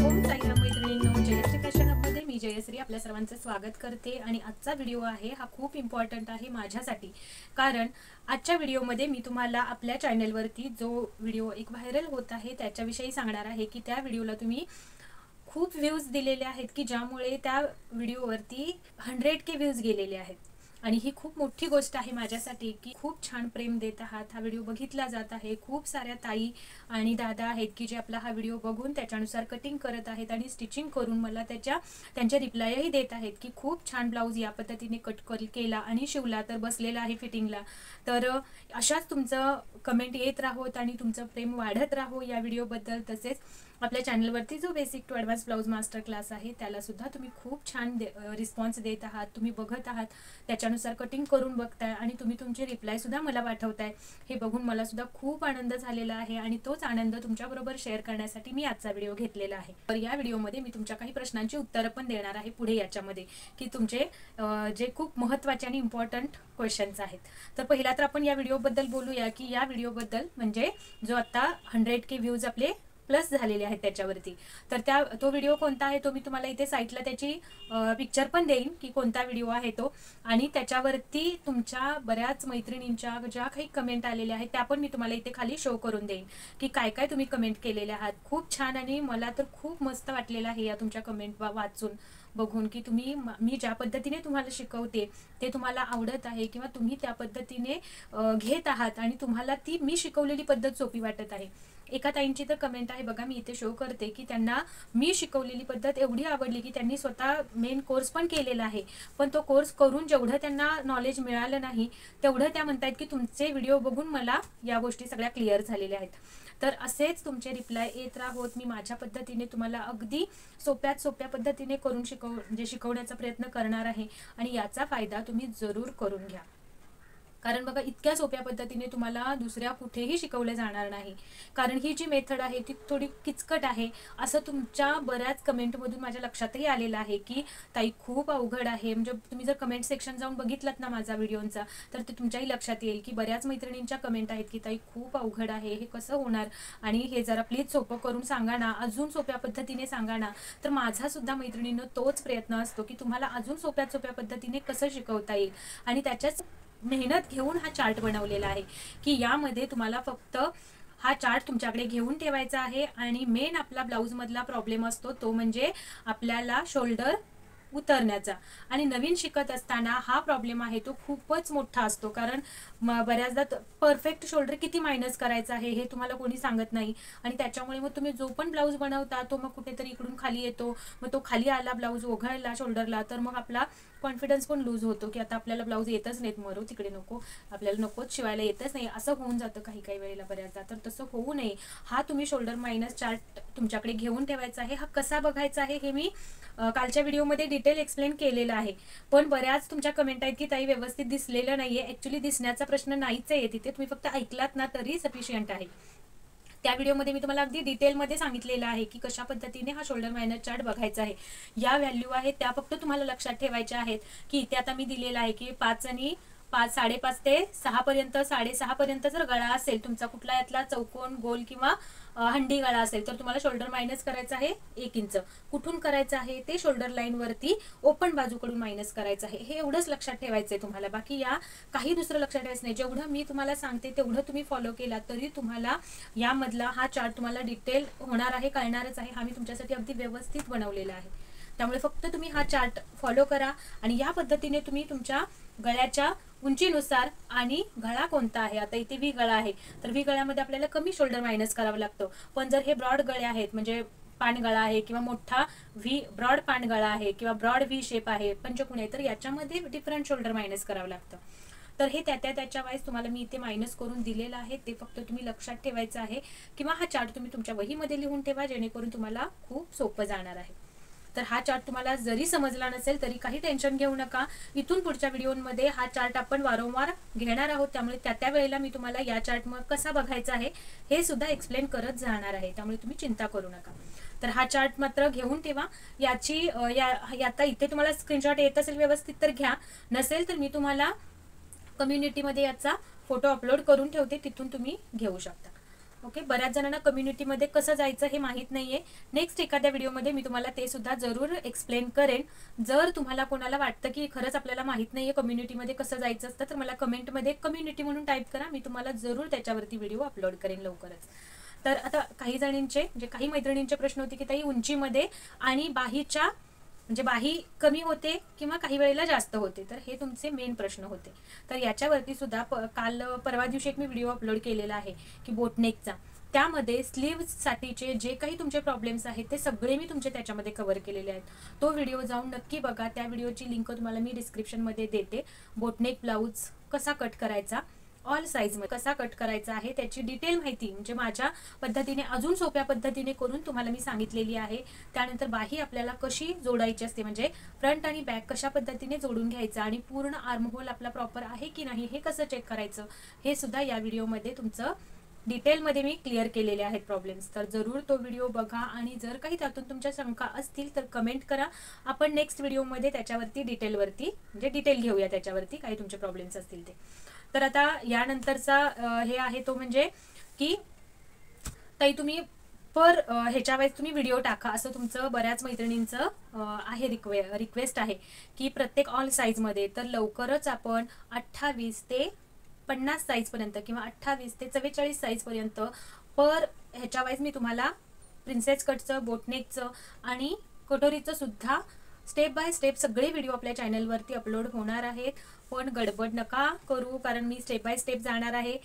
ओम साईराम मैत्रिणींनो, जयश्री फॅशन हबमध्ये मी जयश्री आपल्या सर्वांचं स्वागत करते। आणि आजचा व्हिडिओ आहे हा खूप इम्पॉर्टंट आहे माझ्यासाठी, कारण आजच्या व्हिडिओमध्ये मी तुम्हाला आपल्या चॅनलवरती जो व्हिडिओ एक व्हायरल होत आहे त्याच्याविषयी सांगणार आहे की त्या व्हिडिओला तुम्ही खूप व्ह्यूज दिलेले आहेत की ज्यामुळे त्या व्हिडिओवरती 100K व्ह्यूज गेलेले आहेत। आणि ही खूप मोठी गोष्ट आहे माझ्यासाठी की खूप छान प्रेम देत आहात, हा व्हिडिओ बघितला जात आहे। खूप साऱ्या ताई आणि दादा आहेत की जे आपला हा व्हिडिओ बघून त्याच्यानुसार कटिंग करत आहेत आणि स्टिचिंग करून मला त्यांचे रिप्लायही देत आहेत की खूप छान ब्लाऊज या पद्धतीने कट केला आणि शिवला तर बसलेला आहे फिटिंगला। तर अशाच तुमचं कमेंट येत राहोत आणि तुमचं प्रेम वाढत राहो या व्हिडिओबद्दल। तसेच आपल्या चॅनलवरती जो basic to advance blouse master class आहे त्याला सुद्धा तुम्ही खूप छान रिस्पॉन्स देत आहात, तुम्ही बघत आहात, त्याच्यानुसार कटिंग करून बघताय आणि तुम्ही तुमचे रिप्लाय सुद्धा मला पाठवताय। हे बघून मला सुद्धा खूप आनंद झालेला आहे आणि तोच आनंद तुमच्याबरोबर शेअर करण्यासाठी मी आजचा व्हिडिओ घेतलेला आहे। तर या व्हिडिओमध्ये मी तुमच्या काही प्रश्नांची उत्तरं पण देणार आहे पुढे याच्यामध्ये, की तुमचे जे खूप महत्त्वाचे आणि इम्पॉर्टंट क्वेश्चन्स आहेत। तर पहिला तर आपण या व्हिडिओबद्दल बोलूया की या व्हिडिओबद्दल म्हणजे जो आता 100K व्ह्यूज आपले प्लस झालेले आहेत त्याच्यावरती। तर तो व्हिडिओ कोणता आहे तो मी तुम्हाला इथे साईटला त्याची पिक्चर पण देईन की कोणता व्हिडिओ आहे तो, आणि त्याच्यावरती तुमच्या बऱ्याच मैत्रिणींच्या ज्या काही कमेंट आलेल्या आहेत त्या पण मी तुम्हाला इथे खाली शो करून देईन की काय काय तुम्ही कमेंट केलेल्या आहात। खूप छान आणि मला तर खूप मस्त वाटलेलं आहे या तुमच्या कमेंट वाचून बघून की मी ज्या पद्धतीने तुम्हाला शिकवते ते तुम्हाला आवडत आहे किंवा तुम्ही त्या पद्धतीने घेत आहात आणि तुम्हाला ती मी शिकवलेली पद्धत सोपी वाटत आहे। एका ताईंची तर कमेंट आहे बघा, मी इथे शो करते की त्यांना मी शिकवलेली पद्धत एवढी आवडली की त्यांनी स्वतः मेन कोर्स पण केलेला आहे, पण तो कोर्स करून जेवढं त्यांना नॉलेज मिळालं नाही तेवढं त्या म्हणतायत की तुमचे व्हिडिओ बघून मला या गोष्टी सगळ्या क्लिअर झालेल्या आहेत। तर असेच तुमचे रिप्लाय येत राहोत, मी माझ्या पद्धतीने तुम्हाला अगदी सोप्यात सोप्या पद्धतीने करून शिकवण्याचा प्रयत्न करणार आहे आणि याचा फायदा तुम्ही जरूर करून घ्या। कारण बघा, इतक्या सोप्या पद्धतीने तुम्हाला दुसऱ्या कुठेही शिकवले जाणार नाही, कारण ही जी मेथड आहे ती थोडी किचकट आहे असं तुमच्या बऱ्याच कमेंटमधून माझ्या लक्षातही आलेलं आहे की ताई खूप अवघड आहे। म्हणजे तुम्ही जर कमेंट सेक्शन जाऊन बघितलात ना माझा व्हिडिओचा तर ते तुमच्याही लक्षात येईल की बऱ्याच मैत्रिणींच्या कमेंट आहेत की ताई खूप अवघड आहे, हे कसं होणार आणि हे जरा प्लीज सोपं करून सांगा ना, अजून सोप्या पद्धतीने सांगा ना। तर माझा सुद्धा मैत्रिणींनो तोच प्रयत्न असतो की तुम्हाला अजून सोप्यात सोप्या पद्धतीने कसं शिकवता येईल, आणि त्याच्याच मेहनत घेऊन हा चार्ट बनवलेला आहे की यामध्ये तुम्हाला फक्त हा चार्ट तुमच्याकडे घेऊन ठेवायचा आहे। आणि मेन आपला ब्लाऊज मधला प्रॉब्लेम असतो तो म्हणजे आपल्याला शोल्डर उतरण्याचा, आणि नवीन शिकत असताना हा प्रॉब्लेम आहे तो खूपच मोठा असतो, कारण बऱ्याचदा परफेक्ट शोल्डर किती मायनस करायचा आहे हे तुम्हाला कोणी सांगत नाही, आणि त्याच्यामुळे मग तुम्ही जो पण ब्लाऊज बनवता तो मग कुठेतरी इकडून खाली येतो, मग तो खाली आला ब्लाऊज ओघळला शोल्डरला तर मग आपला कॉन्फिडन्स पण लूज होतो की आता आपल्याला ब्लाऊज येतच नाहीत, मरो तिकडे, नको आपल्याला नकोच शिवायला, येतच नाही, असं होऊन जातं काही काही वेळेला बऱ्याचदा। तर तसं होऊ नये, हा तुम्ही शोल्डर मायनस चार्ट तुमच्याकडे घेऊन ठेवायचा आहे। हा कसा बघायचा आहे हे मी कालच्या व्हिडिओमध्ये डिटेल एक्सप्लेन केलेलं आहे, पण बऱ्याच तुमच्या कमेंट आहेत की ताई व्यवस्थित दिसलेलं नाहीये। ऍक्च्युली दिसण्याचा प्रश्न नाहीच आहे तिथे, तुम्ही फक्त ऐकलात ना तरी सफिशियंट आहे। त्या व्हिडिओमध्ये मी तुम्हाला अगदी डिटेलमध्ये सांगितलेलं आहे की कशा पद्धतीने हा शोल्डर मायनस चार्ट बघायचा आहे। या व्हॅल्यू आहेत त्या फक्त तुम्हाला लक्षात ठेवायच्या आहेत की इथे आता मी दिलेला आहे की 5 आणि 5.5 ते 6 पर्यंत, 6.5 पर्यंत जर गळा असेल तुमचा कुठला यातला चौकोन, गोल किंवा हंडी गळा असेल तर तुम्हाला शोल्डर मायनस करायचं आहे 1 इंच। कुठून करायचं आहे ते शोल्डर लाईन वरती ओपन बाजूकडून मायनस करायचं आहे, हे एवढंच लक्षात ठेवायचं आहे तुम्हाला। बाकी या काही दुसरं लक्षात ठेवायचं नाही, जेवढं मी तुम्हाला सांगते तेवढं तुम्ही फॉलो केला तरी तुम्हाला यामधला हा चार्ट तुम्हाला डिटेल होणार आहे, कळणारच आहे। हा मी तुमच्यासाठी अगदी व्यवस्थित बनवलेला आहे, त्यामुळे फक्त तुम्ही हा चार्ट फॉलो करा आणि या पद्धतीने तुम्ही तुमच्या गळ्याच्या उंचीनुसार, आणि गळा कोणता आहे, आता इथे व्ही गळा आहे तर व्ही गळ्यामध्ये आपल्याला कमी शोल्डर मायनस करावं लागतं, पण जर हे ब्रॉड गळे आहेत म्हणजे पानगळा आहे किंवा मोठा व्ही ब्रॉड पानगळा आहे किंवा ब्रॉड व्ही शेप आहे पंचकोनी आहे तर याच्यामध्ये डिफरंट शोल्डर मायनस करावं लागतं। तर हे त्याच्या वाईज तुम्हाला मी इथे मायनस करून दिलेलं आहे, ते फक्त तुम्ही लक्षात ठेवायचं आहे, किंवा हा चार्ट तुम्ही तुमच्या वहीमध्ये लिहून ठेवा जेणेकरून तुम्हाला खूप सोपं जाणार आहे। तर हा चार्ट तुम्हाला जरी समजला नसेल तरी काही टेन्शन घेऊ नका, इथून पुढच्या व्हिडिओमध्ये हा चार्ट आपण वारंवार घेणार आहोत, त्यामुळे त्या वेळेला मी तुम्हाला या चार्ट मग कसा बघायचा आहे हे सुद्धा एक्सप्लेन करत जाणार आहे, त्यामुळे तुम्ही चिंता करू नका। तर हा चार्ट मात्र घेऊन ठेवा। याची आता इथे तुम्हाला स्क्रीनशॉट येत असेल व्यवस्थित तर घ्या, नसेल तर मी तुम्हाला कम्युनिटीमध्ये याचा फोटो अपलोड करून ठेवते, तिथून तुम्ही घेऊ शकता। ओके, बऱ्याच जणांना कम्युनिटीमध्ये कसं जायचं हे माहीत नाहीये. नेक्स्ट एखाद्या व्हिडिओमध्ये मी तुम्हाला ते सुद्धा जरूर एक्सप्लेन करेन. जर तुम्हाला कोणाला वाटतं की खरंच आपल्याला माहीत नाहीये कम्युनिटीमध्ये कसं जायचं असतं, तर मला कमेंटमध्ये कम्युनिटी म्हणून टाईप करा, मी तुम्हाला जरूर त्याच्यावरती व्हिडिओ अपलोड करेन लवकरच. तर आता काही जणींचे म्हणजे काही मैत्रिणींचे प्रश्न होते की ताई उंचीमध्ये आणि बाहीच्या म्हणजे बाही कमी होते किंवा काही वेळेला जास्त होते, तर हे तुमचे मेन प्रश्न होते. तर याच्यावरती सुद्धा काल परवा दिवशी एक मी व्हिडिओ अपलोड केलेला आहे की बोटनेकचा. त्यामध्ये स्लीव्हसाठीचे जे काही तुमचे प्रॉब्लेम्स आहेत ते सगळे मी तुमचे त्याच्यामध्ये कव्हर केलेले आहेत. तो व्हिडिओ जाऊन नक्की बघा. त्या व्हिडिओची लिंक तुम्हाला मी डिस्क्रिप्शनमध्ये देते. बोटनेक ब्लाऊज कसा कट करायचा, ऑल साईजमध्ये कसा कट करायचा आहे त्याची डिटेल माहिती म्हणजे माझ्या पद्धतीने अजून सोप्या पद्धतीने करून तुम्हाला मी सांगितलेली आहे. त्यानंतर बाही आपल्याला कशी जोडायची असते म्हणजे फ्रंट आणि बॅक कशा पद्धतीने जोडून घ्यायचा आणि पूर्ण आर्म होल आपला प्रॉपर आहे की नाही हे कसं चेक करायचं हे सुद्धा या व्हिडिओमध्ये तुमचं डिटेलमध्ये मी क्लिअर केलेले आहेत प्रॉब्लेम्स. तर जरूर तो व्हिडिओ बघा आणि जर काही त्यातून तुमच्या शंका असतील तर कमेंट करा. आपण नेक्स्ट व्हिडिओमध्ये त्याच्यावरती डिटेलवरती म्हणजे डिटेल घेऊया त्याच्यावरती काही तुमचे प्रॉब्लेम्स असतील ते. तर आता यानंतरचा हे आहे तो म्हणजे की ताई तुम्ही ह्याच्या वेळेस तुम्ही व्हिडिओ टाका असं तुमचं बऱ्याच मैत्रिणींचं आहे रिक्वेस्ट आहे की प्रत्येक ऑल साईजमध्ये. तर लवकरच आपण 28 ते 50 साईजपर्यंत किंवा 28 ते 44 साईजपर्यंत ह्याच्या वेळेस मी तुम्हाला प्रिन्सेस कटचं, बोटनेकचं आणि कटोरीचं सुद्धा स्टेप बाय स्टेप सगळे व्हिडिओ आपल्या चॅनलवरती अपलोड होणार आहेत. पण गडबड नका करू कारण मी स्टेप बाय स्टेप जाणार आहे.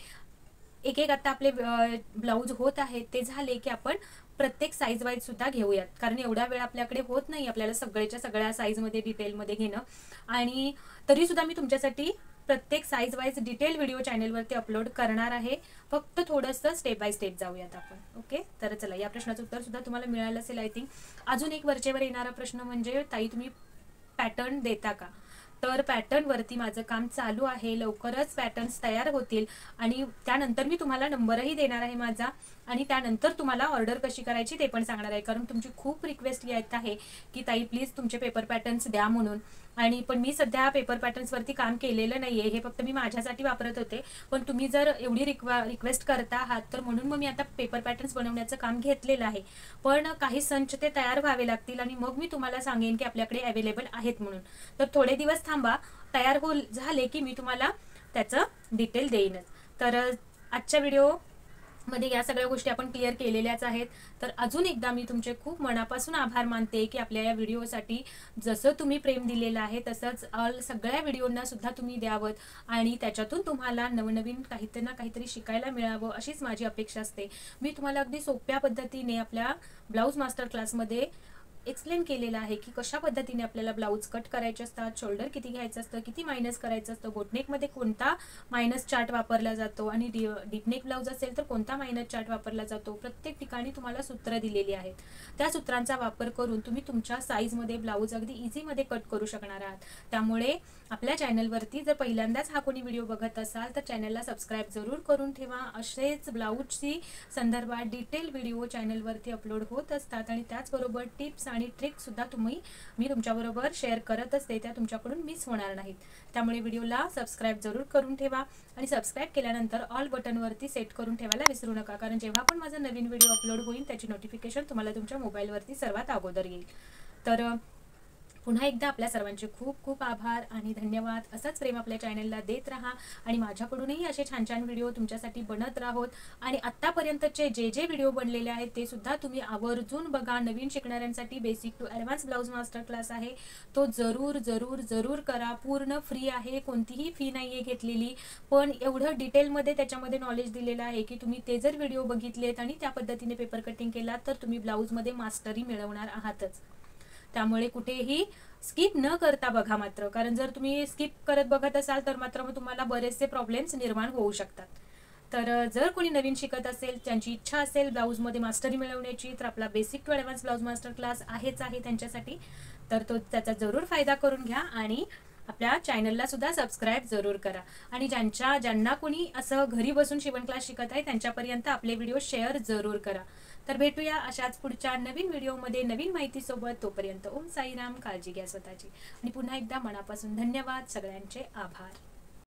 एक एक आता आपले ब्लाऊज होत आहेत ते झाले की आपण प्रत्येक साईज वाईज सुद्धा घेऊयात कारण एवढा वेळ आपल्याकडे होत नाही आपल्याला सगळ्याच्या सगळ्या साईजमध्ये डिटेलमध्ये घेणं. आणि तरी सुद्धा मी तुमच्यासाठी प्रत्येक साईज वाईज डिटेल व्हिडिओ चॅनलवरती अपलोड करणार आहे. फक्त थोडंसं स्टेप बाय स्टेप जाऊयात आपण. ओके, तर चला या प्रश्नाचं उत्तर सुद्धा तुम्हाला मिळालं असेल आय थिंक. अजून एक वरचेवर येणारा प्रश्न म्हणजे ताई तुम्ही पॅटर्न देता का. तर पॅटर्नवरती माझं काम चालू आहे. लवकरच पॅटर्न्स तयार होतील आणि त्यानंतर मी तुम्हाला नंबरही देणार आहे माझा आणि त्यानंतर तुम्हाला ऑर्डर कशी करायची ते पण सांगणार आहे. कारण तुमची खूप रिक्वेस्ट येत आहे की ताई प्लीज तुमचे पेपर पॅटर्न्स द्या म्हणून. आणि पण मी सध्या पेपर पॅटर्न्सवरती काम केलेलं नाहीये, हे फक्त मी माझ्यासाठी वापरत होते. पण तुम्ही जर एवढी रिक्वेस्ट करता आहात तर म्हणून मग मी आता पेपर पॅटर्न्स बनवण्याचं काम घेतलेलं आहे. पण काही संच ते तयार व्हावे लागतील आणि मग मी तुम्हाला सांगेन की आपल्याकडे अवेलेबल आहेत म्हणून. तर थोडे दिवस थांबा, तयार झाले की मी तुम्हाला त्याचं डिटेल देईनच. तर आजच्या व्हिडिओ मध्ये या सगळ्या गोष्टी आपण क्लिअर केलेल्याच आहेत. तर अजून एकदा मी तुमचे खूप मनापासून आभार मानते की आपल्या या व्हिडिओसाठी जसं तुम्ही प्रेम दिलेलं आहे तसंच सगळ्या व्हिडिओंना सुद्धा तुम्ही द्यावं आणि त्याच्यातून तुम्हाला नवनवीन काहीतरी ना काहीतरी शिकायला मिळावं अशीच माझी अपेक्षा असते. मी तुम्हाला अगदी सोप्या पद्धतीने आपल्या ब्लाऊज मास्टर क्लासमध्ये एक्सप्लेन केलेलं आहे की कशा पद्धतीने आपल्याला ब्लाऊज कट करायचे असतात, शोल्डर किती घ्यायचं असतं, किती मायनस करायचं असतं, बोटनेकमध्ये कोणता मायनस चार्ट वापरला जातो आणि डीपनेक ब्लाऊज असेल तर कोणता मायनस चार्ट वापरला जातो. प्रत्येक ठिकाणी तुम्हाला सूत्र दिलेली आहेत. त्या सूत्रांचा वापर करून तुम्ही तुमच्या साईजमध्ये ब्लाऊज अगदी इझीमध्ये कट करू शकणार आहात. त्यामुळे आपल्या चॅनलवरती जर पहिल्यांदाच हा कोणी व्हिडिओ बघत असाल तर चॅनलला सबस्क्राईब जरूर करून ठेवा. असेच ब्लाऊजची संदर्भात डिटेल व्हिडिओ चॅनलवरती अपलोड होत असतात आणि त्याचबरोबर टिप्स आणि ट्रिक सुद्धा मी तुमच्याबरोबर शेअर करत असते, त्या तुमच्याकडून मिस होणार नाहीत. त्यामुळे व्हिडिओला सबस्क्राईब जरूर करून ठेवा आणि सबस्क्राईब केल्यानंतर ऑल बटनवरती सेट करून ठेवायला विसरू नका कारण जेव्हा पण माझा नवीन व्हिडिओ अपलोड होईल त्याची नोटिफिकेशन तुम्हाला तुमच्या मोबाईलवरती सर्वात अगोदर येईल. तर पुन्हा एकदा आपल्या सर्वांचे खूप खूप आभार आणि धन्यवाद. असंच प्रेम आपल्या चॅनलला देत राहा आणि माझ्याकडूनही असे छान छान व्हिडिओ तुमच्यासाठी बनत राहोत. आणि आत्तापर्यंतचे जे व्हिडिओ बनलेले आहेत ते सुद्धा तुम्ही आवर्जून बघा. नवीन शिकणाऱ्यांसाठी basic to advance blouse master class आहे, तो जरूर जरूर जरूर करा. पूर्ण फ्री आहे, कोणतीही फी नाही आहे घेतलेली. पण एवढं डिटेलमध्ये त्याच्यामध्ये नॉलेज दिलेलं आहे की तुम्ही ते जर व्हिडिओ बघितलेत आणि त्या पद्धतीने पेपर कटिंग केलात तर तुम्ही ब्लाऊजमध्ये मास्टरी मिळवणार आहातच. त्यामुळे कुठेही स्किप न करता बघा मात्र, कारण जर तुम्ही स्किप करत बघत असाल तर मात्र मग तुम्हाला बरेचसे प्रॉब्लेम्स निर्माण होऊ शकतात. तर जर कोणी नवीन शिकत असेल, त्यांची इच्छा असेल ब्लाऊजमध्ये मास्टरी मिळवण्याची, तर आपला basic to advance blouse master class आहेच आहे त्यांच्यासाठी. तर त्याचा जरूर फायदा करून घ्या आणि आपल्या चॅनलला सुद्धा सबस्क्राईब जरूर करा. आणि ज्यांना कोणी असं घरी बसून शिवण क्लास शिकत आहे त्यांच्यापर्यंत आपले व्हिडिओ शेअर जरूर करा. तर भेटूया अशाच पुढच्या नवीन व्हिडिओमध्ये नवीन माहितीसोबत. तोपर्यंत ओम साईराम, काळजी घ्या स्वतःची आणि पुन्हा एकदा मनापासून धन्यवाद. सगळ्यांचे आभार.